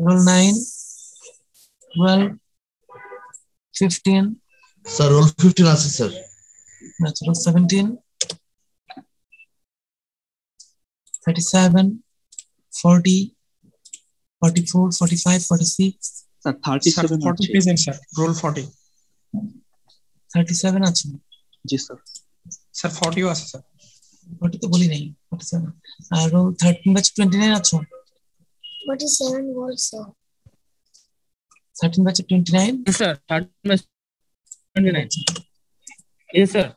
roll 9, 12, 15, sir roll 15 আছে sir. natural 17, 37, 40, 44, 45, 46, sir 37 40 আছে। Present sir, role 40। 37 আছে। জি স্যার। স্যার 40ও আছে স্যার। 40 তো বলি নাই, 47। আর roll 13 batch 29 আছো? 47 also. 13 batch 29? Yes, sir. 13 batch 29. Yes, sir.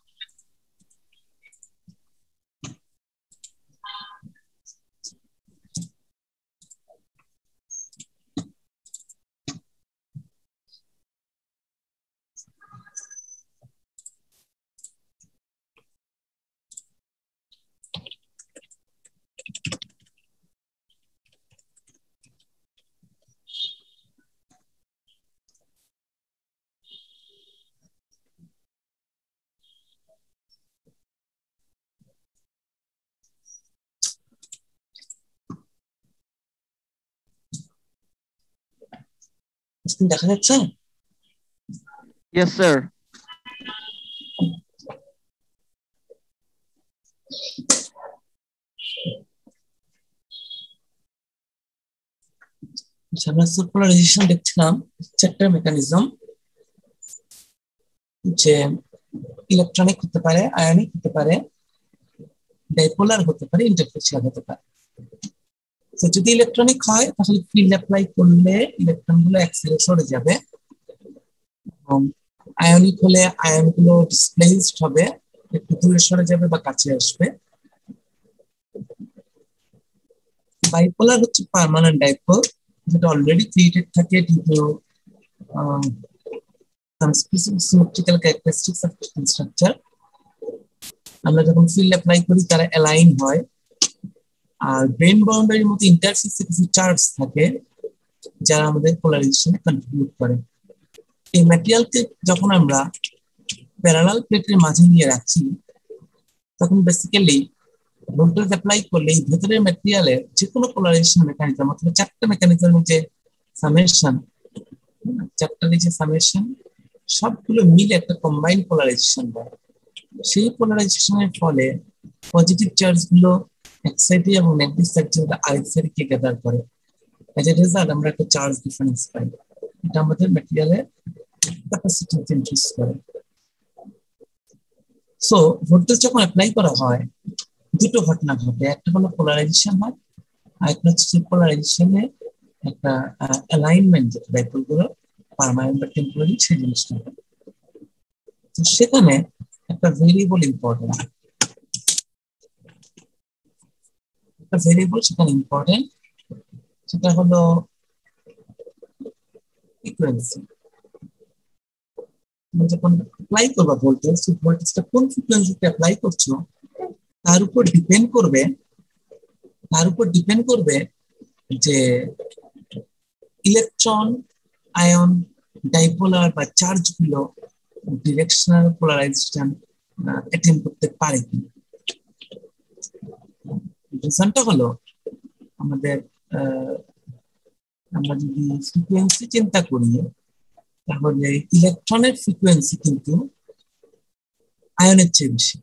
Screen দেখা যাচ্ছে? Yes, sir. আমরা সুপারপোলারাইজেশন দেখছিলাম, চারটা মেকানিজম, যে ইলেকট্রনিক হতে পারে, আয়নিক হতে পারে, ডাইপোলার হতে পারে, ইন্টারফেসিয়াল হতে পারে। তো যদি ইলেকট্রনিক হয় তাহলে ফিল্ড অ্যাপ্লাই করলে ইলেকট্রনগুলো অ্যাক্সেলে সরে যাবে, এবং আয়নিক হলে আয়নগুলো ডিসপ্লেসড হবে, একটু দূরে সরে যাবে বা কাছে আসবে। বাইপোলার হচ্ছে পার্মানেন্ট ডাইপোল, যেটা অলরেডি ক্রিয়েটেড থাকে due to some specific symmetrical characteristics of crystal structure. আমরা যখন ফিল্ড অ্যাপ্লাই করি তারা অ্যালাইন হয়, আর ব্রেন বাউন্ডারির মতো ইন্টারফেসে কিছু চার্জ থাকে যারা আমাদের পোলারাইজেশনে কন্ট্রিবিউট করে। এই ম্যাটেরিয়ালকে যখন আমরা প্যারালাল প্লেটের মাঝে নিয়ে রাখছি তখন বেসিক্যালি ভোল্টেজ অ্যাপ্লাই করলে এই ভেতরের ম্যাটেরিয়ালের যে কোনো পোলারাইজেশন মেকানিজম অথবা চারটা মেকানিজমের যে সামেশন, চারটার যে সামেশন সবগুলো মিলে একটা কম্বাইন্ড পোলারাইজেশন হয়। সেই পোলারাইজেশনের ফলে পজিটিভ চার্জ গুলো এক সাইডে এবং নেগেটিভ চার্জ আরেক সাইডে কে গ্যাদার করে। এজ এ রেজাল্ট আমরা একটা চার্জ ডিফারেন্স পাই। এটা আমাদের ম্যাটেরিয়ালের ক্যাপাসিটি ইনক্রিজ করে। সো ভোল্টেজ যখন অ্যাপ্লাই করা হয় দুটো ঘটনা ঘটে, একটা হলো পোলারাইজেশন হয়, আর একটা হচ্ছে পোলারাইজেশনে একটা অ্যালাইনমেন্ট, যেটা ডাইপোলগুলো পার্মানেন্ট বা টেম্পোরারি সেই জিনিসটা হয়। তো সেখানে একটা ভেরিয়েবল ইম্পর্টেন্ট, একটা ভেরিয়েবল সেখানে ইম্পর্টেন্ট, সেটা হলো ফ্রিকোয়েন্সি। তুমি যখন অ্যাপ্লাই করবা ভোল্টেজ, সেই ভোল্টেজটা কোন ফ্রিকোয়েন্সিতে অ্যাপ্লাই করছো তার উপর ডিপেন্ড করবে যে ইলেকট্রন, আয়ন, ডাইপোলার বা চার্জ গুলো ডিরেকশনাল পোলারাইজেশন অ্যাটেন্ড করতে পারে কি। রিজনটা হলো আমাদের আমরা যদি ফ্রিকোয়েন্সি চিন্তা করি তাহলে ইলেকট্রনের ফ্রিকোয়েন্সি কিন্তু আয়নের চেয়ে বেশি।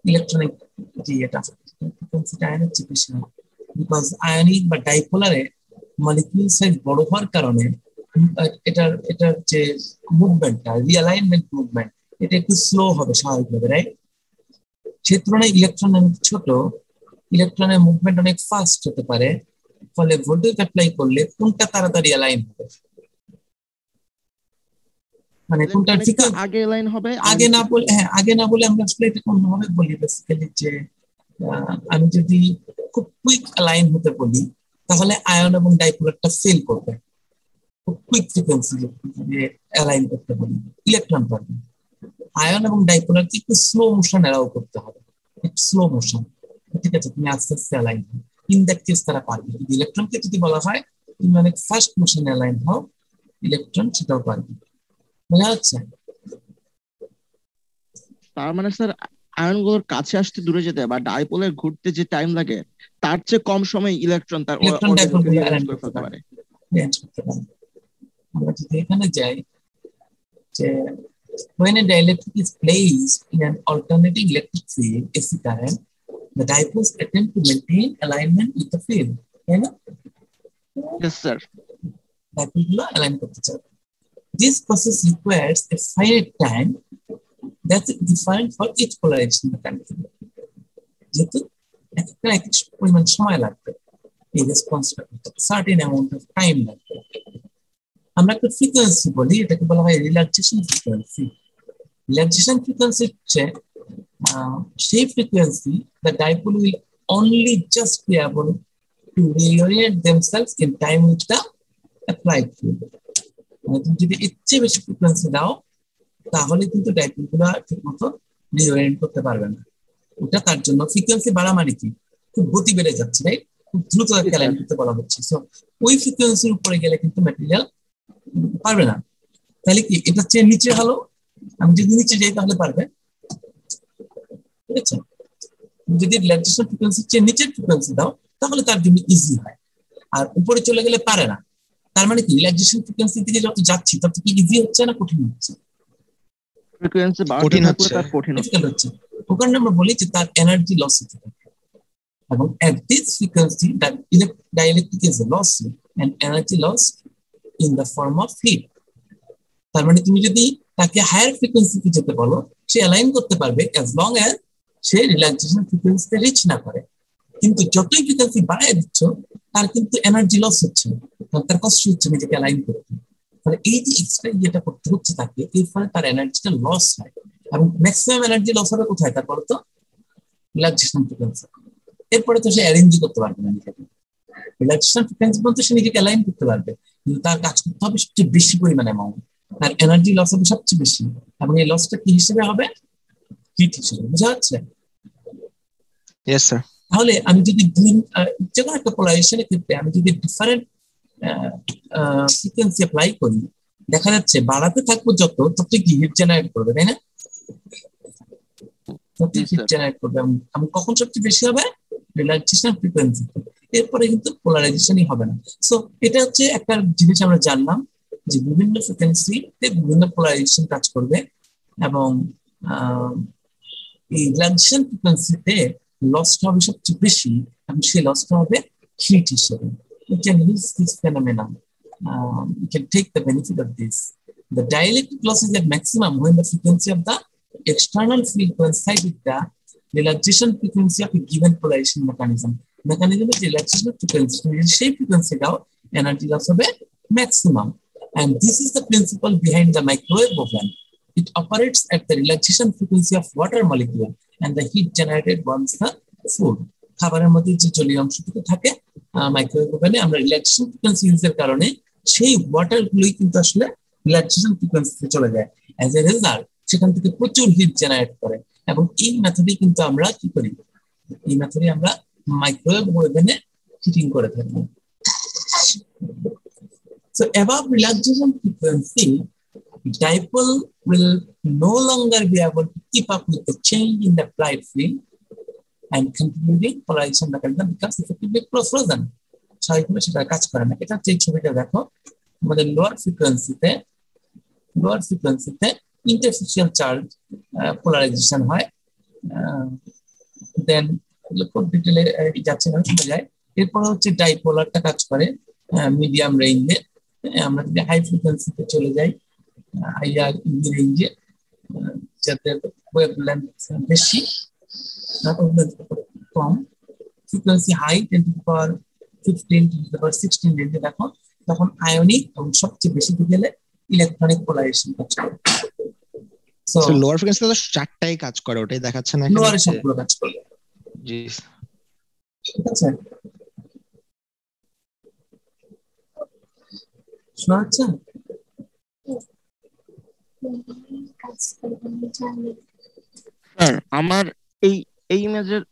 ইলেকট্রনিক যে এটা ফ্রিকোয়েন্সিটা আয়নের চেয়ে বেশি হয়, বিকজ আয়নিক বা ডাইপোলারে মলিকিউল সাইজ বড় হওয়ার কারণে এটার যে মুভমেন্টটা, রিঅ্যালাইনমেন্ট মুভমেন্ট, এটা একটু স্লো হবে স্বাভাবিকভাবে, রাইট? সে তুলনায় ইলেকট্রন অনেক ছোট, ইলেকট্রনের মুভমেন্ট অনেক ফাস্ট হতে পারে, ফলে ভোল্টেজ অ্যাপ্লাই করলে কোনটা তাড়াতাড়ি অ্যালাইন হবে, মানে কোনটা আগে লাইন হবে, আগে না বলে আমরা আসলে এটা কোনভাবে বলি বেসিক্যালি যে আমি যদি খুব কুইক অ্যালাইন হতে বলি তাহলে আয়ন এবং ডাইপোলারটা ফেল করবে। খুব কুইক ফ্রিকোয়েন্সি অ্যালাইন করতে বলি ইলেকট্রন পারবে। আয়ন এবং ডাইপোলারকে একটু স্লো মোশন অ্যালাউ করতে হবে, একটু স্লো মোশন, ঠিক আছে, তুমি আস্তে আস্তে অ্যালাইন হও, ইন দ্যাট কেস তারা পারবে। যদি ইলেকট্রনকে যদি বলা হয় তুমি অনেক ফাস্ট মোশন অ্যালাইন হও, ইলেকট্রন সেটাও পারবে। বোঝা যাচ্ছে? তার মানে স্যার আয়নগুলোর কাছে আসতে দূরে যেতে বা ডাইপোলের ঘুরতে যে টাইম লাগে তার চেয়ে কম সময় ইলেকট্রন তার ইলেকট্রন ডাইপোল করে ফেলতে পারে। রিঅ্যারেঞ্জ করতে পারবে। আমরা যদি এখানে যাই যে when a dielectric is placed in an alternating electric field AC current, the dipoles attempt to maintain alignment with the field, তাই না? Yes, sir. Dipole গুলো align করতে চায়। This process requires a finite time that's defined for each polarization mechanism. যেহেতু একটা এক পরিমাণ সময় লাগবে এই রেসপন্সটা করতে, সার্টেন অ্যামাউন্ট অফ টাইম লাগবে। আমরা একটা ফ্রিকোয়েন্সি বলি, এটাকে বলা হয় রিল্যাক্সেশন ফ্রিকোয়েন্সি। রিল্যাক্সেশন ফ্রিকোয়েন্সি হচ্ছে সেই frequency the dipole will only just be able to reorient themselves in time with the applied field. মানে তুমি যদি ইচ্ছে বেশি ফ্রিকোয়েন্সি দাও তাহলে কিন্তু ডাইপোল গুলো ঠিক মতো রিওরিয়েন্ট করতে পারবে না। ওটা তার জন্য ফ্রিকোয়েন্সি বাড়া মানে কি খুব গতি বেড়ে যাচ্ছে, রাইট? খুব দ্রুত অ্যালাইন করতে বলা হচ্ছে। সো ওই ফ্রিকোয়েন্সির উপরে গেলে কিন্তু ম্যাটেরিয়াল পারবে না। তাহলে কি এটা চেয়ে নিচে হলো, আমি যদি নিচে যাই তাহলে পারবে, ঠিক আছে? যদি রিল্যাক্সেশন ফ্রিকোয়েন্সি চেয়ে নিচের ফ্রিকোয়েন্সি দাও তাহলে তার জন্য ইজি হয়, আর উপরে চলে গেলে পারে না। তার মানে কি রিল্যাক্সেশন ফ্রিকোয়েন্সি থেকে যত যাচ্ছি তত কি ইজি হচ্ছে না কঠিন হচ্ছে? ফ্রিকোয়েন্সি কঠিন হচ্ছে। ডিফিকাল্ট হচ্ছে। ওখানে আমরা বলি যে তার এনার্জি লস হতে থাকে, এবং at this frequency that dielectric is lossy and energy loss in the form of heat. তার মানে তুমি যদি তাকে হায়ার ফ্রিকোয়েন্সিতে যেতে বলো সে অ্যালাইন করতে পারবে as long as সে রিল্যাক্সেশন ফ্রিকোয়েন্সিতে রিচ না করে। কিন্তু যতই ফ্রিকোয়েন্সি বাড়ায় দিচ্ছ তার কিন্তু এনার্জি লস হচ্ছে, তার কষ্ট হচ্ছে নিজেকে অ্যালাইন করতে। মানে এই যে এক্সট্রা ইয়েটা করতে হচ্ছে তাকে, এর ফলে তার এনার্জিটা লস হয়, এবং ম্যাক্সিমাম এনার্জি লস হবে কোথায়? তারপরে তো রিল্যাক্সেশন ফ্রিকোয়েন্সি। এরপরে তো সে অ্যারেঞ্জই করতে পারবে না নিজেকে। রিল্যাক্সেশন ফ্রিকোয়েন্সি বলতে সে নিজেকে অ্যালাইন করতে পারবে, কিন্তু তার কাজ করতে হবে সবচেয়ে বেশি পরিমাণ অ্যামাউন্ট, তার এনার্জি লস হবে সবচেয়ে বেশি, এবং এই লসটা কি হিসেবে হবে? হিট হিসেবে। বুঝা যাচ্ছে? Yes, sir. তাহলে আমি যদি যে কোনো একটা পোলারাইজেশনের ক্ষেত্রে আমি যদি ডিফারেন্ট ফ্রিকোয়েন্সি অ্যাপ্লাই করি, দেখা যাচ্ছে বাড়াতে থাকবো যত ততই কি হিট জেনারেট করবে, তাই না? ততই হিট জেনারেট করবে। এবং কখন সবচেয়ে বেশি হবে? Relaxation frequency. এরপরে কিন্তু পোলারাইজেশনই হবে না। সো এটা হচ্ছে একটা জিনিস আমরা জানলাম যে বিভিন্ন ফ্রিকোয়েন্সিতে বিভিন্ন পোলারাইজেশন কাজ করবে, এবং এই রিল্যাক্সেশন ফ্রিকোয়েন্সিতে লসটা হবে সবচেয়ে বেশি, এবং সেই লসটা হবে হিট হিসেবে। You can use this phenomenon. You can take the benefit of this. The dielectric loss is at maximum when the frequency of the external field coincides with the relaxation frequency of a given polarization mechanism. Mechanism is relaxation frequency. সেই frequency দাও energy loss হবে maximum. And this is the principle behind the microwave oven. It operates at the relaxation frequency of water molecule and the heat generated burns the food. খাবারের মধ্যে যে জলীয় অংশটুকু থাকে microwave ওভেনে, আমরা রিল্যাক্সেশন ফ্রিকোয়েন্সি ইউজের কারণে সেই ওয়াটার গুলোই কিন্তু আসলে রিল্যাক্সেশন ফ্রিকোয়েন্সিতে চলে যায়। অ্যাজ এ রেজাল্ট সেখান থেকে প্রচুর হিট জেনারেট করে, এবং এই মেথডেই কিন্তু আমরা কি করি? এই মেথডে আমরা মাইক্রোওয়েভ ওভেনে হিটিং করে থাকি। So above relaxation frequency, dipole will no longer be able to keep up with the change in the applied field, and contributing polarization mechanism becomes effectively frozen. স্বাভাবিকভাবে সেটা কাজ করে না। এটা হচ্ছে এই ছবিটা দেখো, আমাদের লোয়ার ফ্রিকোয়েন্সিতে ইন্টারফেশিয়াল চার্জ পোলারাইজেশন হয়, দেন খুব ডিটেলে যাচ্ছে না, শোনা যায়। এরপরে হচ্ছে ডাইপোলারটা কাজ করে মিডিয়াম রেঞ্জে। আমরা যদি হাই ফ্রিকোয়েন্সিতে চলে যাই, আইআর ইভি রেঞ্জে, যাদের ওয়েভলেন্থ বেশি কম, frequency high 10 to the power 15 to the power 16 রেঞ্জে দেখো, তখন আয়নিক এবং সবচেয়ে বেশি গেলে ইলেকট্রনিক পোলারাইজেশন কাজ করে। সো লোয়ার ফ্রিকোয়েন্সিতে তো চারটাই কাজ করে, ওটাই দেখাচ্ছে না, লোয়ারে সবগুলো কাজ করে। জি ঠিক আছে, শোনা যাচ্ছে? স্যার আমার এই ইমেজের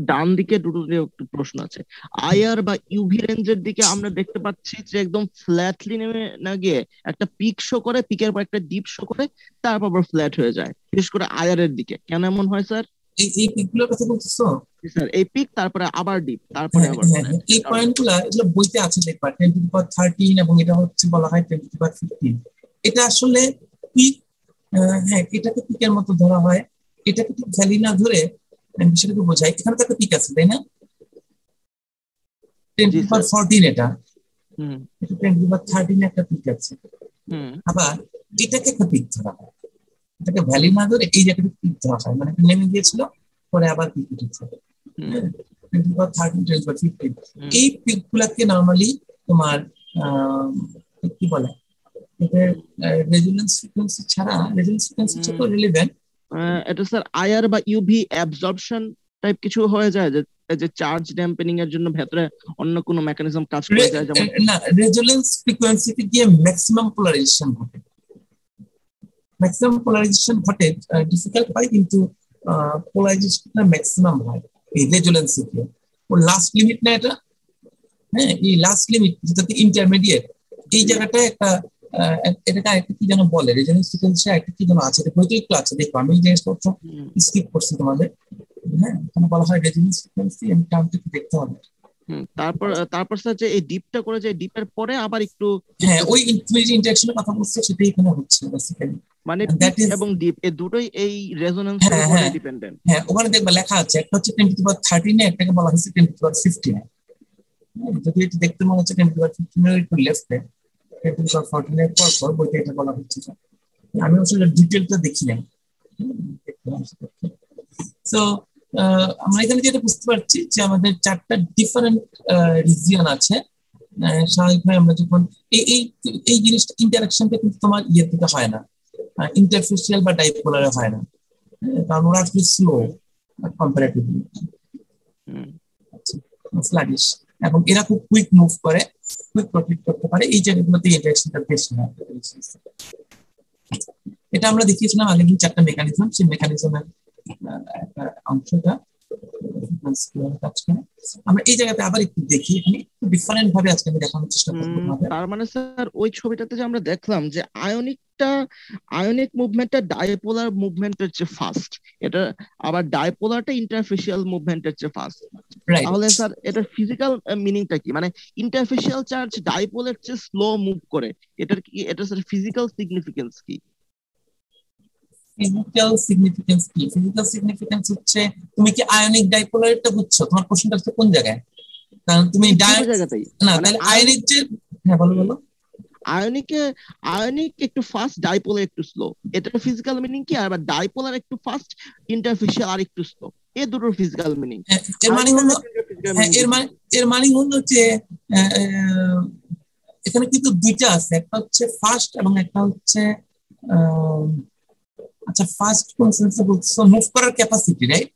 ডান দিকে দুটো একটু প্রশ্ন আছে। আইআর বা ইউভি রেঞ্জের দিকে আমরা দেখতে পাচ্ছি যে একদম ফ্ল্যাটলি নেমে না গিয়ে একটা পিক শো করে, পিকের পর একটা ডিপ শো করে, তারপর আবার ফ্ল্যাট হয়ে যায়, বিশেষ করে আইআর এর দিকে। কেন এমন হয় স্যার? এই পিকগুলোর কথা বলতেছো? স্যার এই পিক তারপরে আবার ডিপ তারপরে আবার এই পয়েন্টগুলো এগুলো বইতে আছে দেখবা 10^13 এবং এটা হচ্ছে বলা হয় 10^15। এটা আসলে পিক, হ্যাঁ এটাকে পিকের মতো ধরা হয়, এটাকে ঠিক ভ্যালি না ধরে বিষয়টাকে বোঝায়। এখানে তো একটা পিক আছে তাই না, 10^14 এটা 10^13 একটা পিক আছে। আবার এটাকে একটা পিক ধরা হয়, এটাকে ভ্যালি না ধরে এই জায়গাটা পিক ধরা হয়, মানে নেমে গিয়েছিল পরে আবার পিক উঠেছে 10^13 10^15। এই পিক গুলাকে নর্মালি তোমার কি বলে, রেজোনেন্স ফ্রিকোয়েন্সি ছাড়া, রেজোনেন্স ফ্রিকোয়েন্সি তো রিলেভেন্ট। এটা স্যার আইআর বা ইউভি অ্যাবজর্পশন টাইপ কিছু হয়ে যায়, যে চার্জ ড্যাম্পেনিং এর জন্য ভেতরে অন্য কোনো মেকানিজম কাজ করে যায়, যেমন না রেজোনেন্স ফ্রিকোয়েন্সিতে গিয়ে ম্যাক্সিমাম পোলারাইজেশন ঘটে, ম্যাক্সিমাম পোলারাইজেশন ঘটে, ডিফিকাল্ট হয় কিন্তু পোলারাইজেশনটা ম্যাক্সিমাম হয় এই রেজোনেন্সে গিয়ে। ও লাস্ট লিমিট না এটা, হ্যাঁ এই লাস্ট লিমিট যেটাতে ইন্টারমিডিয়েট, এই জায়গাটায় একটা এটাকে আরেকটা কি যেন বলে, রেজোনেন্স ফ্রিকোয়েন্সি একটা কি যেন আছে, এটা হয়তো একটু আছে, দেখো আমি এই জিনিসটা স্কিপ করছি তোমাদের। হ্যাঁ এখানে বলা হয় রেজোনেন্স ফ্রিকোয়েন্সি, আমি টার্মটা দেখতে হবে। তারপর স্যার যে এই ডিপটা করে যায়, ডিপের পরে আবার একটু, হ্যাঁ ওই ইন্টারঅ্যাকশনের কথা বলছো সেটাই এখানে হচ্ছে বেসিক্যালি, মানে পিক এবং ডিপ এই দুটোই এই রেজোনেন্সের উপরে ডিপেন্ডেন্ট। হ্যাঁ ওখানে দেখবা লেখা আছে, একটা হচ্ছে 10^13 একটাকে বলা হয়েছে 10^15। যদি এটা দেখতে মনে হচ্ছে 10^15 এর একটু লেফটে, 10^14 এর পর বইতে এটা বলা হচ্ছে। আমি আসলে ডিটেলটা দেখি নাই। সো আমরা এখানে যেটা বুঝতে পারছি যে আমাদের 4টা ডিফারেন্ট রিজিয়ন আছে। স্বাভাবিকভাবে আমরা যখন এই জিনিসটা ইন্টারাকশনটা কিন্তু তোমার ইয়ে থেকে হয় না, ইন্টারফেসিয়াল বা ডাইপোলারে হয় না, কারণ ওরা একটু স্লো কম্পারেটিভলি, স্লাগিশ, এবং এরা খুব কুইক মুভ করে, কুইক প্রফিট করতে পারে, এই জায়গাগুলোতে ইন্টারাকশনটা বেশি হয়। এটা আমরা দেখিয়েছিলাম আগে 4টা মেকানিজম, সেই মেকানিজমের একটা অংশটা কাজ করে। আমরা এই জায়গাতে আবার একটু দেখি, এখানে একটু ডিফারেন্ট ভাবে আজকে আমি দেখানোর চেষ্টা করব। তার মানে স্যার ওই ছবিটাতে যে আমরা দেখলাম যে আয়নিক মুভমেন্টটা ডাইপোলার মুভমেন্টের চেয়ে ফাস্ট, এটা আবার ডাইপোলারটা ইন্টারফেসিয়াল মুভমেন্টের চেয়ে ফাস্ট। তাহলে স্যার এটার ফিজিক্যাল মিনিংটা কি, মানে ইন্টারফেসিয়াল চার্জ ডাইপোলের চেয়ে স্লো মুভ করে, এটার কি, এটা স্যার ফিজিক্যাল সিগনিফিকেন্স কি? ফিজিক্যাল সিগনিফিকেন্স কি? ফিজিক্যাল সিগনিফিকেন্স হচ্ছে, তুমি কি আয়নিক ডাইপোলারটা বুঝছো? তোমার কোশ্চেনটা হচ্ছে কোন জায়গায়? কারণ তুমি না তাহলে আয়নিক যে, হ্যাঁ বলো। আয়নিক একটু ফাস্ট, ডাইপোলার একটু স্লো, এটার ফিজিক্যাল মিনিং কি? আর ডাইপোলার একটু ফাস্ট, ইন্টারফেসিয়াল আর একটু স্লো, এই দুটোর ফিজিক্যাল মিনিং। এর মানে হলো যে এখানে কিন্তু দুইটা আছে, একটা হচ্ছে ফাস্ট এবং একটা হচ্ছে আচ্ছা ফাস্ট কোন সেন্সে বলছো? মুভ করার ক্যাপাসিটি, রাইট?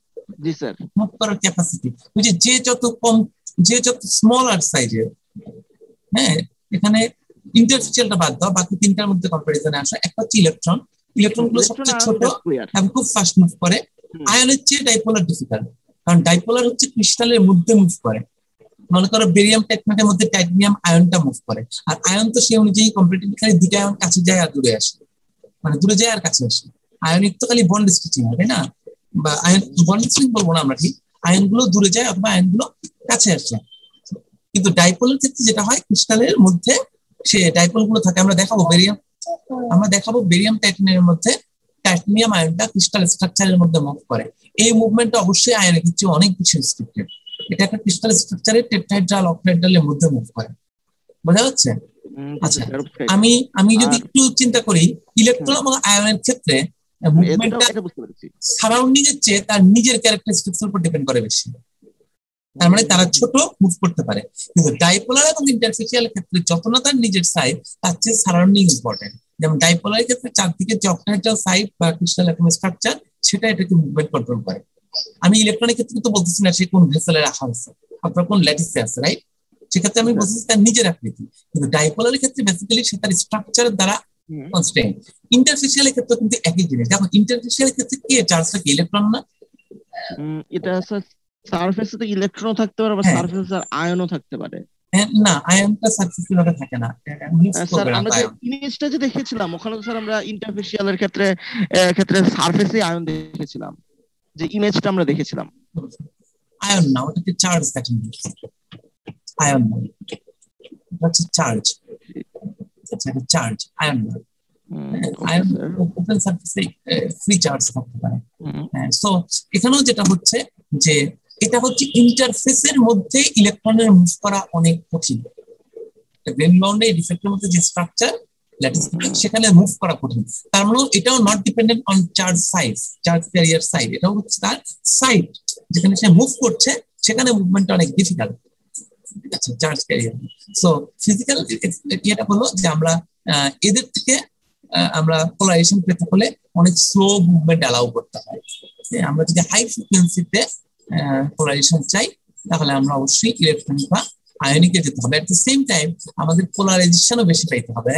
জি স্যার, মুভ করার ক্যাপাসিটি, ওই যে যত কম, যে যত স্মলার সাইজের, হ্যাঁ এখানে ইন্টারফেসিয়ালটা বাদ দাও, বাকি তিনটার মধ্যে কম্পারিজনে আসে। একটা হচ্ছে ইলেকট্রন, ইলেকট্রনগুলো সবচেয়ে ছোট এবং খুব ফাস্ট মুভ করে। আয়নের চেয়ে ডাইপোলার ডিফিকাল্ট, কারণ ডাইপোলার হচ্ছে ক্রিস্টালের মধ্যে মুভ করে। মনে করো বেরিয়াম টেকনাটের মধ্যে টাইটানিয়াম আয়নটা মুভ করে, আর আয়ন তো সেই অনুযায়ী কম্পারেটিভলি খালি দুইটা আয়ন কাছে যায় আর দূরে আসে, মানে দূরে যায় আর কাছে আসে। আয়নিক তো খালি বন্ড স্ট্রেচিং হয় তাই না, বা আয়ন বন্ড স্ট্রেচিং বলবো না আমরা, ঠিক আয়নগুলো দূরে যায় অথবা আয়নগুলো কাছে আসে। কিন্তু ডাইপোলের ক্ষেত্রে যেটা হয়, ক্রিস্টালের মধ্যে সে ডাইপোল গুলো থাকে। আমরা দেখাবো বেরিয়াম টাইটানিয়ামের মধ্যে টাইটানিয়াম আয়নটা ক্রিস্টাল স্ট্রাকচারের মধ্যে মুভ করে। এই মুভমেন্টটা অবশ্যই আয়নের ক্ষেত্রে অনেক বেশি রেস্ট্রিক্টেড, এটা একটা ক্রিস্টাল স্ট্রাকচারে টেট্রাহাইড্রাল অক্টাহাইড্রালের মধ্যে মুভ করে। বোঝা যাচ্ছে? আচ্ছা আমি যদি একটু চিন্তা করি, ইলেকট্রন এবং আয়নের ক্ষেত্রে মুভমেন্টটা সারাউন্ডিং এর চেয়ে তার নিজের ক্যারেক্টারিস্টিক্স এর উপর ডিপেন্ড করে বেশি। তার মানে তারা ছোট মুভ করতে পারে, কিন্তু ডাইপোলার এবং ইন্টারফেসিয়াল ক্ষেত্রে যত না তার নিজের সাইড, তার চেয়ে সারাউন্ডিং ইম্পর্টেন্ট। যেমন ডাইপোলারের ক্ষেত্রে চারদিকে যে অক্টাহাইড্রাল সাইড বা ক্রিস্টাল অ্যাটম স্ট্রাকচার, সেটা এটাকে মুভমেন্ট কন্ট্রোল করে। আমি ইলেকট্রনের ক্ষেত্রে তো বলতেছি না সে কোন ভেসেলে রাখা হয়েছে, আপনার কোন ল্যাটিসে আছে, রাইট? সেক্ষেত্রে আমি বলতেছি তার নিজের আকৃতি। কিন্তু ডাইপোলারের ক্ষেত্রে বেসিক্যালি সে তার স্ট্রাকচারের দ্বারা কনস্ট্রেইন। ইন্টারফেসিয়ালের ক্ষেত্রে কিন্তু একই জিনিস। দেখো ইন্টারফেসিয়ালের ক্ষেত্রে কি চার্জটা কি ইলেকট্রন না? এটা সারফেসে তো ইলেকট্রনও থাকতে পারে, বা সারফেসে আয়নও থাকতে পারে। না, আয়নটা সারফেসে ভাবে থাকে না। স্যার আমরা যে ইমেজটা যে দেখেছিলাম ওখানে তো স্যার আমরা ইন্টারফেসিয়ালের ক্ষেত্রে সারফেসে আয়ন দেখেছিলাম। যে ইমেজটা আমরা দেখেছিলাম? আয়ন না, ওটাকে চার্জ দেখেন, আয়ন না, এটা হচ্ছে চার্জ। আচ্ছা, এটা চার্জ, আয়ন না। আয়ন ওপেন সারফেসে ফ্রি চার্জ থাকতে পারে। সো এখানেও যেটা হচ্ছে যে এটা হচ্ছে ইন্টারফেসের মধ্যে ইলেকট্রনের মুভ করা অনেক কঠিন। গ্রেন বাউন্ডারি ডিফেক্টের মধ্যে যে স্ট্রাকচার ল্যাটিস সেখানে মুভ করা কঠিন। তার মানে এটাও not dependent on charge size, charge carrier side, এটাও হচ্ছে তার সাইড যেখানে সে মুভ করছে সেখানে মুভমেন্টটা অনেক ডিফিকাল্ট। ঠিক আছে, চার্জ ক্যারিয়ার। সো ফিজিক্যাল এটা হলো যে আমরা এদের থেকে আমরা পোলারাইজেশন পেতে হলে অনেক স্লো মুভমেন্ট অ্যালাউ করতে হয়। আমরা যদি হাই ফ্রিকোয়েন্সিতে পোলারাইজেশন চাই তাহলে আমরা অবশ্যই ইলেকট্রনিক বা আয়নিকে যেতে হবে। এট দ্য সেম টাইম আমাদের পোলারাইজেশনও বেশি পাইতে হবে।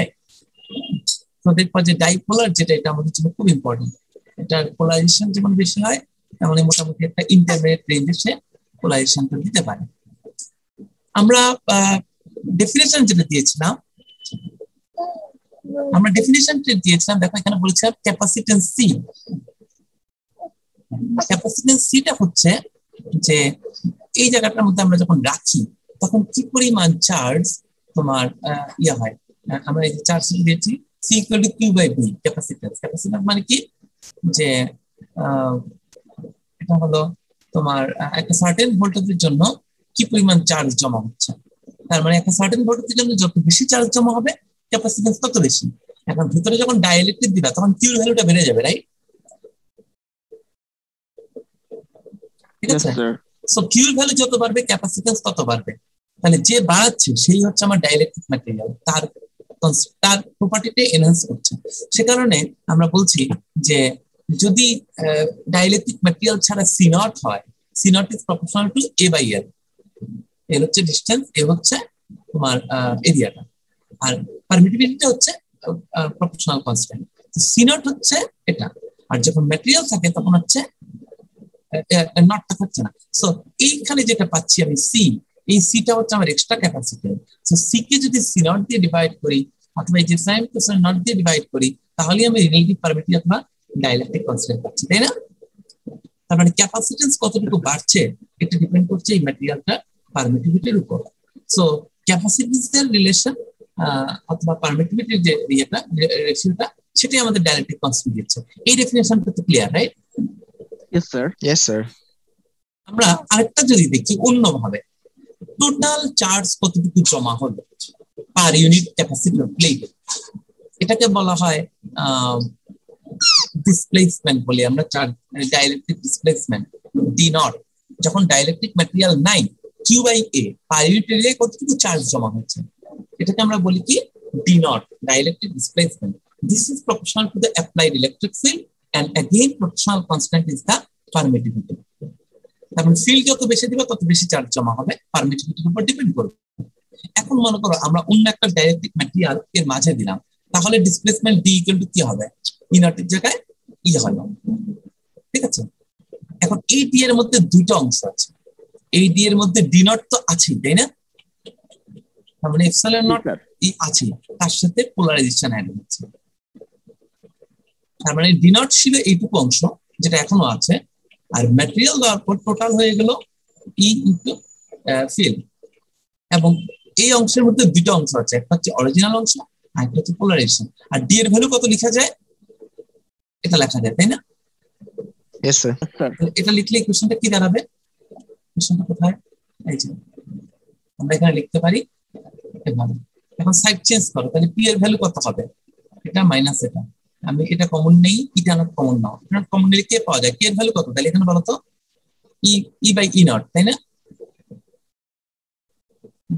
তো দেখবা যে ডাইপোলার যেটা, এটা আমাদের জন্য খুব ইম্পর্টেন্ট। এটার পোলারাইজেশন যেমন বেশি হয় তেমন মোটামুটি একটা ইন্টারমিডিয়েট রেঞ্জে সে পোলারাইজেশনটা দিতে পারে। আমরা ডেফিনেশন যেটা দিয়েছিলাম, দেখো এখানে বলেছিলাম ক্যাপাসিটেন্স সি। ক্যাপাসিটেন্স সিটা হচ্ছে যে এই জায়গাটার মধ্যে আমরা যখন রাখি তখন কি পরিমাণ চার্জ তোমার ইয়া হয়। আমরা এই যে চার্জ দিয়েছি C equal to Q by V, capacitance. Capacitance মানে কি যে এটা হলো তোমার একটা সার্টেন ভোল্টেজের জন্য কি পরিমাণ চার্জ জমা হচ্ছে। তার মানে একটা সার্টেন ভোল্টেজের জন্য যত বেশি চার্জ জমা হবে ক্যাপাসিটেন্স তত বেশি। এখন ভিতরে যখন ডাইইলেকট্রিক দিবা তখন কিউর ভ্যালুটা বেড়ে যাবে, রাইট? ঠিক আছে, সো কিউর ভ্যালু যত বাড়বে ক্যাপাসিটেন্স তত বাড়বে। তাহলে যে বাড়াচ্ছে সেই হচ্ছে আমার ডাইইলেকট্রিক ম্যাটেরিয়াল, তার প্রপার্টিটা এনহ্যান্স করছে। সে কারণে আমরা বলছি যে যদি ডাইইলেকট্রিক ম্যাটেরিয়াল ছাড়া সি নট হয়, C naught is proportional to A by L. L হচ্ছে ডিসটেন্স, এ হচ্ছে তোমার এরিয়াটা, আর পারমিটিভিটিটা হচ্ছে প্রপোর্শনাল কনস্ট্যান্ট। সি নট হচ্ছে এটা, আর যখন ম্যাটেরিয়াল থাকে তখন হচ্ছে নটটা থাকছে না। সো এইখানে যেটা পাচ্ছি আমি সি, এই সিটা হচ্ছে আমার extra capacitance. So C K যদি সি নট দিয়ে ডিভাইড করি অথবা এই যে সাইন কোসাইন নট দিয়ে ডিভাইড করি তাহলে আমি রিলেটিভ পারমিটিভিটি অথবা ডাইইলেকট্রিক কনস্ট্যান্ট পাচ্ছি, তাই না? তার মানে ক্যাপাসিটেন্স কতটুকু বাড়ছে এটা ডিপেন্ড করছে এই ম্যাটেরিয়ালটা পারমিটিভিটির উপর। সো ক্যাপাসিটেন্সের রিলেশন অথবা পারমিটিভিটির যে ইয়েটা রেশিওটা সেটাই আমাদের ডাইইলেকট্রিক কনস্ট্যান্ট দিচ্ছে। এই ডেফিনিশনটা তো clear, right? Yes sir. Yes sir. আমরা আরেকটা যদি দেখি অন্যভাবে, টোটাল চার্জ কতটুকু জমা হলো পার ইউনিট ক্যাপাসিটর প্লেটে, এটাকে বলা হয় ডিসপ্লেসমেন্ট বলি আমরা, charge dielectric displacement D naught. যখন ডাইইলেকট্রিক ম্যাটেরিয়াল নাই Q by A per unit এরিয়ায় কতটুকু চার্জ জমা হচ্ছে এটাকে আমরা বলি কি D naught, dielectric displacement. This is proportional to the applied electric field and again proportional constant is the permittivity. তারপরে ফিল্ড যত বেশি দিবা তত বেশি চার্জ জমা হবে, পারমিটিভিটির উপর ডিপেন্ড করবে। এখন মনে করো আমরা অন্য একটা ডাইইলেকট্রিক ম্যাটেরিয়াল এর মাঝে দিলাম, তাহলে ডিসপ্লেসমেন্ট ডি ইকুয়াল টু কি হবে? ই নটের জায়গায় ই হবে, ঠিক আছে? এখন এই ডি এর মধ্যে দুটো অংশ আছে, এই ডি এর মধ্যে ডি নট তো আছে, তাই না? তার মানে এপসাইলন নট ই আছে, তার সাথে পোলারাইজেশন অ্যাড হচ্ছে। তার মানে ডি নট ছিল এইটুকু অংশ যেটা এখনো আছে, আর ম্যাটেরিয়াল দেওয়ার পর টোটাল হয়ে গেল ই ইনটু ফিল্ড। এবং এই অংশের মধ্যে দুটো অংশ আছে, একটা হচ্ছে অরিজিনাল অংশ আর একটা হচ্ছে পোলারাইজেশন। আর ডি এর ভ্যালু কত লেখা যায়? এটা লেখা যায়, তাই না? Yes sir. এটা লিখলে ইকুয়েশনটা কি দাঁড়াবে? ইকুয়েশনটা কোথায়? এই যে আমরা এখানে লিখতে পারি এভাবে। এখন সাইড চেঞ্জ করো, তাহলে পি এর ভ্যালু কত হবে? এটা মাইনাস এটা, আমি এটা কমন নেই, এটা নট কমন নাও। এটা কমন নিলে কে পাওয়া যায়? কে এর ভ্যালু কত? তাহলে এখানে বলো তো ই বাই ই নট, তাই না?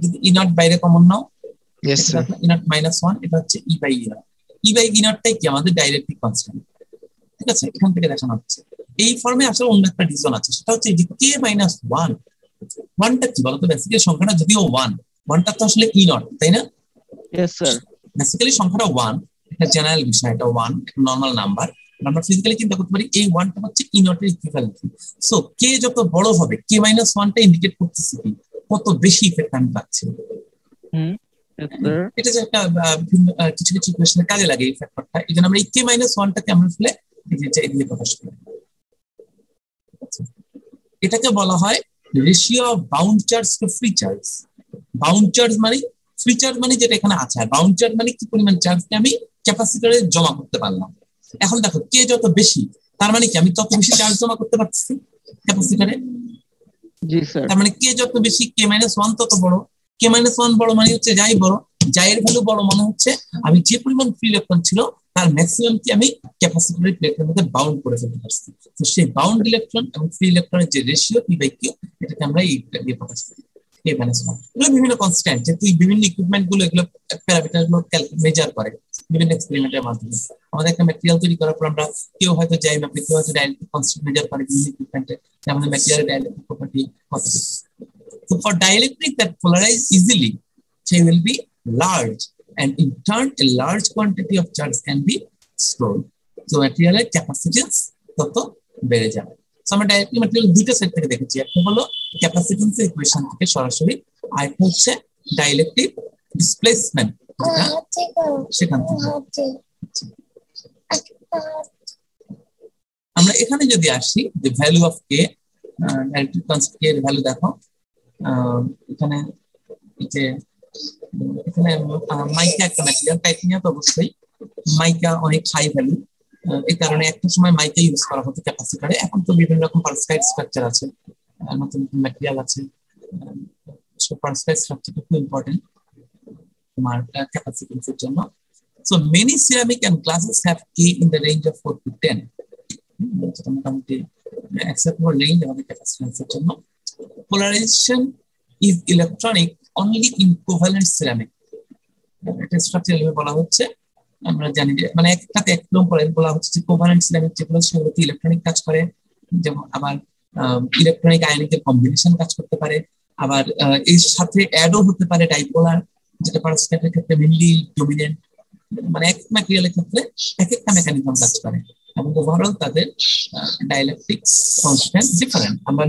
যদি ই নট বাইরে common now, yes sir. E naught minus 1, এটা হচ্ছে E by E naught. E by E নটটাই কি আমাদের ডাইইলেকট্রিক কনস্ট্যান্ট, ঠিক আছে? এখান থেকে দেখানো হচ্ছে এই ফর্মে। আসলে অন্য একটা রিজন আছে, সেটা হচ্ছে যে কে মাইনাস 1, 1টা কি বলতো? বেসিক্যালি সংখ্যাটা যদিও 1, 1টা তো আসলে ই নট, তাই না? Yes sir. বেসিক্যালি সংখ্যাটা 1, এটা জেনারেল বিষয়, এটা 1 একটা নরমাল নাম্বার। আমরা ফিজিক্যালি চিন্তা করতে পারি এই 1টা হচ্ছে ই নটের ইকুইভ্যালেন্ট। সো কে যত বড় হবে কে মাইনাস 1টা ইন্ডিকেট করতেছে কি কত বেশি ইফেক্ট আমি পাচ্ছি। এটা যে একটা কিছু কিছু ইকুয়েশনে কাজে লাগে এই ফ্যাক্টরটা। এই জন্য আমরা এই কে মাইনাস 1টাকে আমরা ফেলে এই যে এদিকে প্রকাশ করি। এটাকে বলা হয় ratio of bound charge to free charge. Bound charge মানে ফ্রি চার্জ মানে যেটা এখানে আছে, আর বাউন্ড চার্জ মানে কি পরিমাণ চার্জকে আমি ক্যাপাসিটরে জমা করতে পারলাম। এখন দেখো কে যত বেশি তার মানে কি আমি তত বেশি চার্জ জমা করতে পারছি ক্যাপাসিটরে। জি স্যার। তার মানে কে যত বেশি K-1 তত বড়। K-1 বড় মানে হচ্ছে যাই বড়, যাইয়ের ভ্যালু বড় মানে হচ্ছে আমি যে পরিমাণ ফ্রি ইলেকট্রন ছিল তার ম্যাক্সিমাম কি আমি ক্যাপাসিটরের প্লেটের মধ্যে বাউন্ড করে ফেলতে পারছি। তো সেই বাউন্ড ইলেকট্রন এবং ফ্রি ইলেকট্রনের যে রেশিও P/Q, এটাকে আমরা এইটা দিয়ে প্রকাশ করি K-1। এগুলো বিভিন্ন কনস্ট্যান্ট, যেহেতু বিভিন্ন ইকুইপমেন্ট গুলো এগুলো প্যারামিটার গুলো মেজার করে বিভিন্ন এক্সপেরিমেন্টের মাধ্যমে। আমাদের একটা ম্যাটেরিয়াল তৈরি করার পর আমরা কেউ হয়তো যাই মাপে, কেউ হয়তো ডাইলেক্ট্রিক কনস্ট্যান্ট মেজার করে বিভিন্ন ইকুইপমেন্টে, আমাদের ম্যাটেরিয়ালের ডাইলেক্ট্রিক প্রপার্টি কত। So for dielectric that polarize easily, they will be large, and in turn a large quantity of charge can be stored. So material capacitance তত বেড়ে যাবে। So আমরা ডাইরেক্টলি ম্যাটেরিয়াল দুটো side থেকে দেখেছি, একটা হলো ক্যাপাসিটেন্স ইকুয়েশন থেকে সরাসরি, আর একটা হচ্ছে ডাইলেক্ট্রিক ডিসপ্লেসমেন্ট সেখান থেকে। আমরা এখানে যদি আসি যে value of K, dielectric constant এর ভ্যালু দেখো এখানে, যে এখানে মাইকা একটা ম্যাটেরিয়াল, টাইটানিয়াম তো অবশ্যই মাইকা অনেক হাই ভ্যালু, এই কারণে একটা সময় মাইকা ইউজ করা হতো ক্যাপাসিটরে। এখন তো বিভিন্ন রকম পারস্কাইড স্ট্রাকচার আছে, নতুন নতুন ম্যাটেরিয়াল আছে, সো পারস্কাইড স্ট্রাকচারটা খুব ইম্পর্টেন্ট তোমার ক্যাপাসিটেন্সের জন্য। So many ceramic and glasses have K in the range of 4 to 10, যেটা মোটামুটি অ্যাকসেপ্টেবল রেঞ্জ আমাদের ক্যাপাসিটেন্সের জন্য। Polarization is electronic only in covalent ceramic. এটা স্ট্রাকচারালি বলা হচ্ছে, আমরা জানি যে মানে একটাতে একদম পরে বলা হচ্ছে যে কোভালেন্ট সিরামিক যেগুলো সেগুলোতে ইলেকট্রনিক কাজ করে, যেমন আবার ইলেকট্রনিক আয়নিকের কম্বিনেশন কাজ করতে পারে, আবার এর সাথে অ্যাডও হতে পারে ডাইপোলার, যেটা পারস্কাইডের ক্ষেত্রে মেইনলি ডমিনেন্ট। মানে এক ম্যাটেরিয়ালের ক্ষেত্রে এক একটা মেকানিজম কাজ করে, এবং ওভারঅল তাদের ডাইলেকট্রিক কনস্ট্যান্ট ডিফারেন্ট। আমরা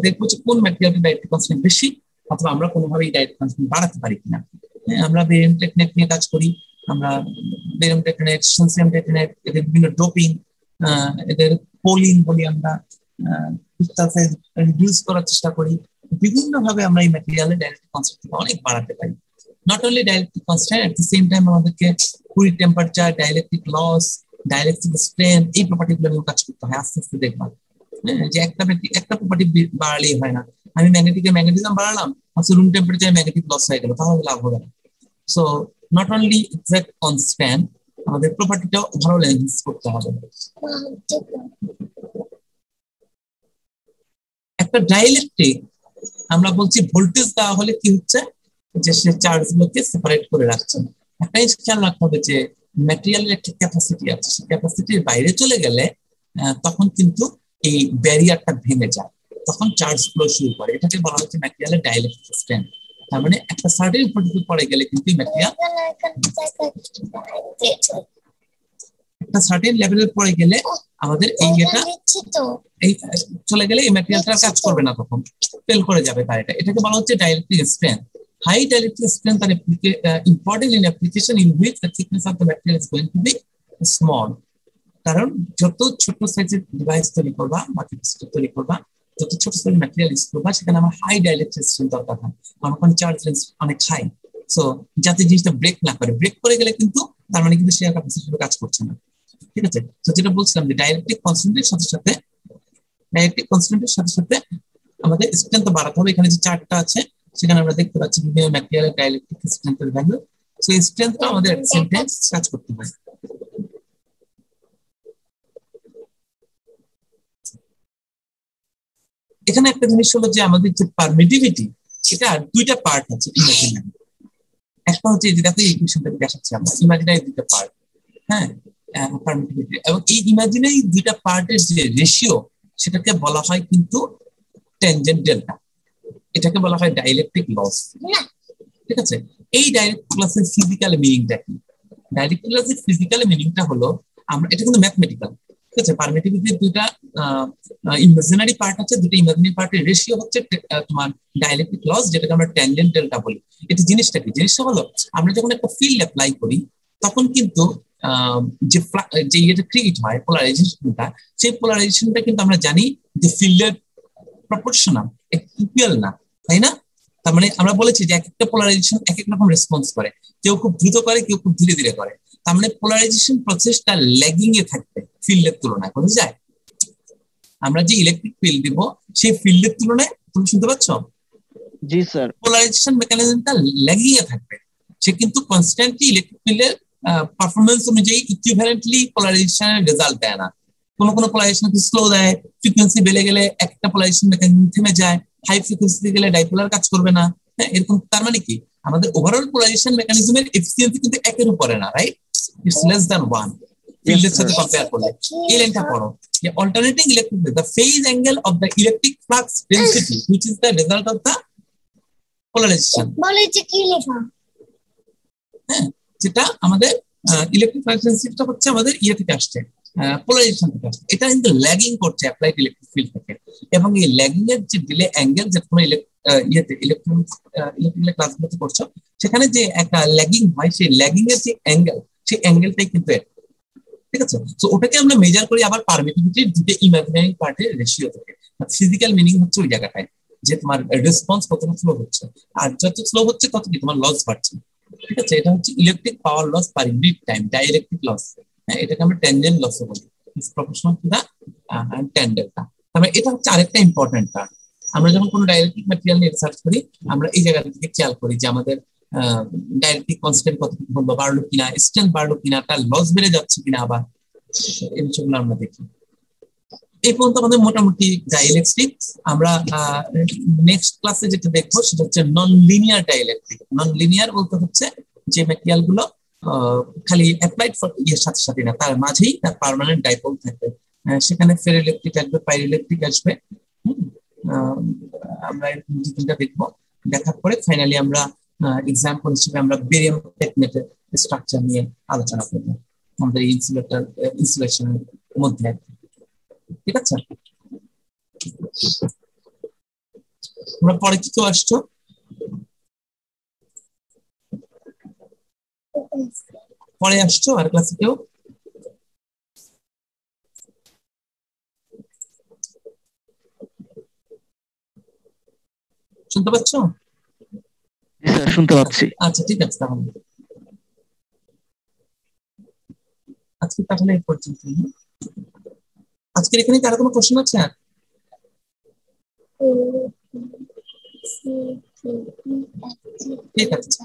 দেখবো যে কোন ম্যাটেরিয়ালের ডাইলেকট্রিক কনস্ট্যান্ট বেশি, অথবা আমরা কোনোভাবে এই ডাইলেকট্রিক কনস্ট্যান্ট বাড়াতে পারি কিনা। আমরা বেরিয়াম টেকনিক নিয়ে কাজ করি, আমরা বেরিয়াম টেকনিক, সনসিয়াম টেকনিক, এদের বিভিন্ন ডোপিং, এদের পোলিং বলি আমরা, ক্রিস্টাল সাইজ রিডিউস করার চেষ্টা করি। বিভিন্ন ভাবে আমরা এই ম্যাটেরিয়ালের ডাইলেকট্রিক কনস্ট্যান্ট অনেক বাড়াতে পারি। Not only dielectric constant, at the same time আমাদেরকে quick temperature, dielectric loss, dielectric strength, এই প্রপার্টি গুলো নিয়ে কাজ করতে হয়। আস্তে আস্তে দেখবা যে একটা প্রপার্টি বাড়ালেই হয় না। আমি ম্যাগনেটিজম বাড়ালাম, আচ্ছা রুম টেম্পারেচারে ম্যাগনেটিক লস হয়ে গেল, তাহলে লাভ হবে না। So not only exact constant, আমাদের প্রপার্টিটাও ভালো এনহান্স করতে হবে। একটা ডাইলেকট্রিক আমরা বলছি ভোল্টেজ দেওয়া হলে কি হচ্ছে, যে সে চার্জ গুলোকে সেপারেট করে রাখছে। একটা জিনিস খেয়াল রাখতে হবে যে ম্যাটেরিয়ালের একটা ক্যাপাসিটি আছে, সেই ক্যাপাসিটির বাইরে চলে গেলে তখন কিন্তু এই ব্যারিয়ারটা ভেঙে যায়, তখন চার্জ ফ্লো শুরু করে। এটাকে বলা হচ্ছে ম্যাটেরিয়ালের ডাইলেকট্রিক স্ট্রেংথ। তার মানে একটা সার্টেন কোয়ান্টিটি পড়ে গেলে কিন্তু ম্যাটেরিয়াল একটা সার্টেন লেভেলের পড়ে গেলে আমাদের এই চলে গেলে এই ম্যাটেরিয়ালটা কাজ করবে না, তখন ফেল করে যাবে তার। এটাকে বলা হচ্ছে dielectric strength. High dielectric strength are important in application in which the thickness of the material is going to be small. কারণ যত ছোট সাইজের ডিভাইস তৈরি করবা বা ক্যাপাসিটর তৈরি করবা, যত ছোট সাইজের ম্যাটেরিয়াল ইউজ করবা, সেখানে আমার হাই ডাইলেকট্রিক স্ট্রেংথ দরকার হয়, কারণ ওখানে চার্জ রেঞ্জ অনেক হাই। সো যাতে জিনিসটা ব্রেক না করে, ব্রেক করে গেলে কিন্তু তার মানে কিন্তু সে ক্যাপাসিটর কাজ করছে না। ঠিক আছে, তো যেটা বলছিলাম যে ডাইলেকট্রিক কনস্ট্যান্টের সাথে আমাদের স্ট্রেংথ বাড়াতে হবে। এখানে যে চার্টটা আছে সেখানে আমরা দেখতে পাচ্ছি বিভিন্ন ম্যাটেরিয়ালের ডাইলেকট্রিক স্ট্রেংথের ভ্যালু। সো এই স্ট্রেংথটা আমাদের সেন্টেন্স কাজ করতে হয়। এখানে একটা জিনিস হলো যে আমাদের যে পারমিটিভিটি, এটা দুইটা পার্ট আছে ইমাজিনারি। একটা হচ্ছে যে দেখো এই ইকুয়েশনটা দেখাচ্ছি আমরা, ইমাজিনারি দুইটা পার্ট, হ্যাঁ পারমিটিভিটি, এবং এই ইমাজিনারি দুইটা পার্টের যে রেশিও সেটাকে বলা হয় কিন্তু ট্যানজেন্ট ডেল্টা। এটাকে বলা হয় ডাইলেকট্রিক লস। ঠিক আছে, এই ডাইলেকট্রিক লসের ফিজিক্যাল মিনিংটা কি? ডাইলেকট্রিক লসের ফিজিক্যাল মিনিংটা হলো, আমরা এটা কিন্তু ম্যাথমেটিক্যাল। ঠিক আছে, পারমিটিভিটির দুইটা ইমাজিনারি পার্ট আছে, দুটো ইমাজিনারি পার্টের রেশিও হচ্ছে তোমার ডাইলেকট্রিক লস, যেটাকে আমরা ট্যানজেন্ট ডেল্টা বলি। এটা জিনিসটা কি? জিনিসটা হলো আমরা যখন একটা ফিল্ড অ্যাপ্লাই করি তখন কিন্তু যে ইয়েটা ক্রিয়েট হয় পোলারাইজেশনটা, সেই পোলারাইজেশনটা কিন্তু আমরা জানি যে ফিল্ডের প্রপোর্শনাল, ইকুয়াল না, তাই না? তার মানে আমরা বলেছি যে এক একটা পোলারাইজেশন এক এক রকম রেসপন্স করে, কেউ খুব দ্রুত করে, কেউ খুব ধীরে ধীরে করে। তার মানে পোলারাইজেশন প্রসেসটা ল্যাগিং এ থাকবে ফিল্ডের তুলনায়, বোঝা যায়? আমরা যে ইলেকট্রিক ফিল্ড দিব সেই ফিল্ডের তুলনায়, তুমি শুনতে পাচ্ছ? জি স্যার। পোলারাইজেশন মেকানিজমটা ল্যাগিং এ থাকবে, সে কিন্তু কনস্ট্যান্টলি ইলেকট্রিক ফিল্ডের পারফরমেন্স অনুযায়ী ইকুইভ্যালেন্টলি পোলারাইজেশনের রেজাল্ট দেয় না। কোন কোন পোলারাইজেশন স্লো দেয়, ফ্রিকোয়েন্সি বেড়ে গেলে একটা পোলারাইজেশন মেকানিজম থেমে যায়, হাই ফ্রিকোয়েন্সিতে গেলে ডাইপোলার কাজ করবে না। হ্যাঁ, এরকম। তার মানে কি আমাদের ওভারঅল পোলারাইজেশন মেকানিজমের এফিসিয়েন্সি কিন্তু একের উপরে না, রাইট? ইটস লেস দ্যান 1 ফিল্ডের সাথে কম্পেয়ার করলে। এই লাইনটা পড়ো যে alternating electric field, the phase angle of the electric flux density which is the result of the polarization. বলে যে কি লেখা? হ্যাঁ, যেটা আমাদের ইলেকট্রিক ফ্লাক্স ডেনসিটিটা হচ্ছে আমাদের ইয়ে থেকে আসছে, পোলারাইজেশন থেকে আসছে। এটা কিন্তু ল্যাগিং করছে অ্যাপ্লাইড ইলেকট্রিক ফিল্ড থেকে, এবং এই ল্যাগিং এর যে ডিলে অ্যাঙ্গেল যেটা তোমরা ইলেকট্রিক্যাল ক্লাসগুলোতে করছো, সেখানে যে একটা ল্যাগিং হয়, সেই ল্যাগিং এর যে অ্যাঙ্গেল, সেই অ্যাঙ্গেলটাই কিন্তু এটা, ঠিক আছে? তো ওটাকে আমরা মেজার করি আবার পারমিটিভিটির দুটো ইমাজিনারি পার্টের রেশিও থেকে। ফিজিক্যাল মিনিং হচ্ছে ওই জায়গাটায় যে তোমার রেসপন্স কতটা স্লো হচ্ছে, আর যত স্লো হচ্ছে তত কি তোমার লস বাড়ছে, ঠিক আছে? এটা হচ্ছে electric power loss per unit time, dielectric loss. হ্যাঁ, এটাকে আমরা ট্যানজেন্ট লস বলি, proportional to the tan delta. তারপরে এটা হচ্ছে আরেকটা ইম্পর্টেন্ট টার্ম। আমরা যখন কোনো ডাইইলেকট্রিক ম্যাটেরিয়াল নিয়ে রিসার্চ করি, আমরা এই জায়গা থেকে খেয়াল করি যে আমাদের ডাইইলেকট্রিক কনস্ট্যান্ট কতটুকু বাড়লো কিনা, স্ট্রেন্থ বাড়লো কিনা, তার লস বেড়ে যাচ্ছে কিনা, আবার এই বিষয়গুলো আমরা দেখি। এই পর্যন্ত আমাদের মোটামুটি ডাইইলেকট্রিক। আমরা নেক্সট ক্লাসে যেটা দেখবো সেটা হচ্ছে non linear dielectric. Non linear বলতে হচ্ছে যে ম্যাটেরিয়াল গুলো খালি অ্যাপ্লাইড ইয়ের সাথে সাথে না, তার মাঝেই তার পার্মানেন্ট ডাইপোল থাকবে, সেখানে ফেরোইলেকট্রিক আসবে, পাইরোইলেকট্রিক আসবে। আমরা এরকম দুটো দেখবো, দেখার পরে ফাইনালি আমরা এক্সাম্পল হিসেবে আমরা বেরিয়াম টেকনেটের স্ট্রাকচার নিয়ে আলোচনা করবো আমাদের ইনসুলেশনের মধ্যে, ঠিক আছে? তোমরা পরে কি কেউ আসছো? পরে আসছো আর ক্লাসে কেউ? শুনতে পাচ্ছ? শুনতে পাচ্ছি। আচ্ছা, ঠিক আছে। তাহলে আজকে তাহলে এই পর্যন্ত। আজকের এখানে কারো কোনো কোশ্চেন আছে? ঠিক আছে।